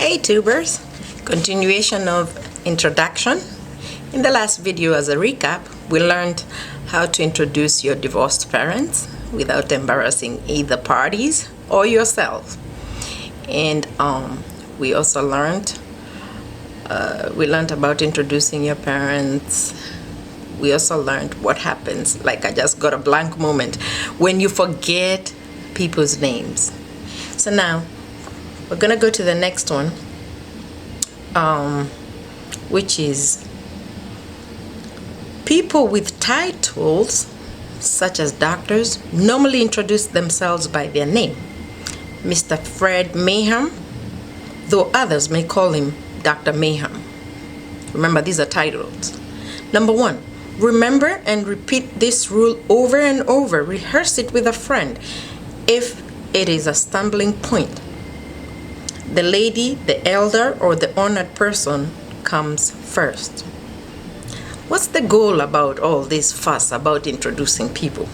Hey tubers, continuation of introduction. In the last video, as a recap, we learned how to introduce your divorced parents without embarrassing either parties or yourself. And we also learned about introducing your parents. We also learned what happens, like I just got a blank moment, when you forget people's names. So now we're gonna go to the next one, which is people with titles such as doctors normally introduce themselves by their name. Mr. Fred Mayhem, though others may call him Dr. Mayhem. Remember, these are titles. Number one, remember and repeat this rule over and over. Rehearse it with a friend if it is a stumbling point. The lady, the elder, or the honored person comes first. What's the goal about all this fuss about introducing people?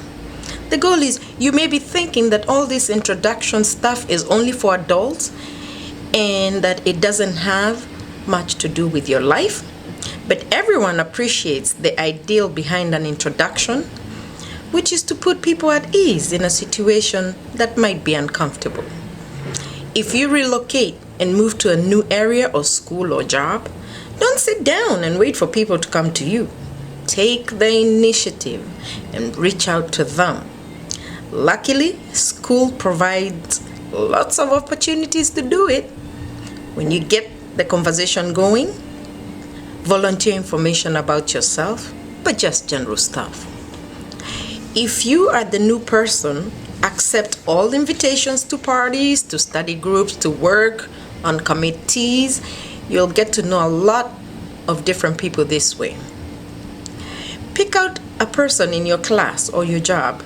The goal is, you may be thinking that all this introduction stuff is only for adults and that it doesn't have much to do with your life, but everyone appreciates the ideal behind an introduction, which is to put people at ease in a situation that might be uncomfortable. If you relocate and move to a new area or school or job, don't sit down and wait for people to come to you. Take the initiative and reach out to them. Luckily, school provides lots of opportunities to do it. When you get the conversation going, volunteer information about yourself, but just general stuff. If you are the new person, accept all invitations to parties, to study groups, to work on committees. You'll get to know a lot of different people this way. Pick out a person in your class or your job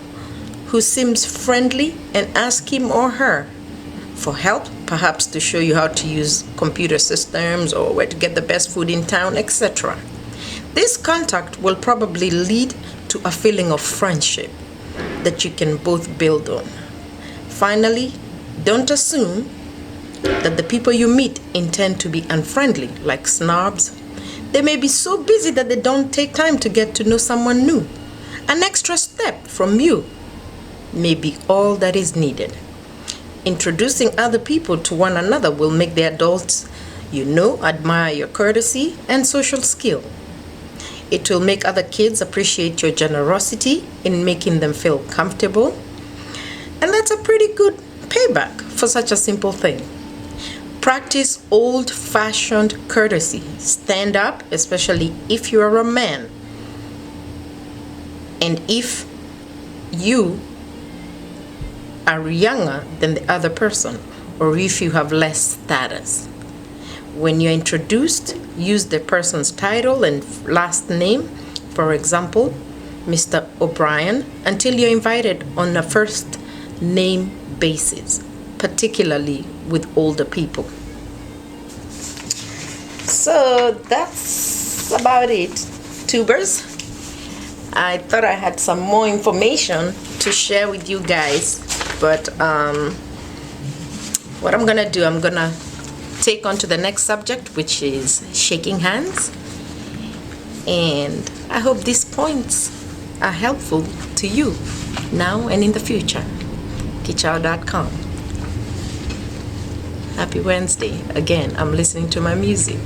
who seems friendly and ask him or her for help, perhaps to show you how to use computer systems or where to get the best food in town, etc. This contact will probably lead to a feeling of friendship that you can both build on. Finally, don't assume that the people you meet intend to be unfriendly, like snobs. They may be so busy that they don't take time to get to know someone new. An extra step from you may be all that is needed. Introducing other people to one another will make the adults you know admire your courtesy and social skill. It will make other kids appreciate your generosity in making them feel comfortable. And that's a pretty good payback for such a simple thing. Practice old-fashioned courtesy. Stand up, especially if you are a man. And if you are younger than the other person, or if you have less status. When you're introduced, use the person's title and last name, for example, Mr. O'Brien, until you're invited on a first name basis, particularly with older people. So that's about it, tubers. I thought I had some more information to share with you guys, but what I'm gonna do, I'm gonna take on to the next subject, which is shaking hands. And I hope these points are helpful to you now and in the future. Kichao.com. Happy Wednesday. Again, I'm listening to my music.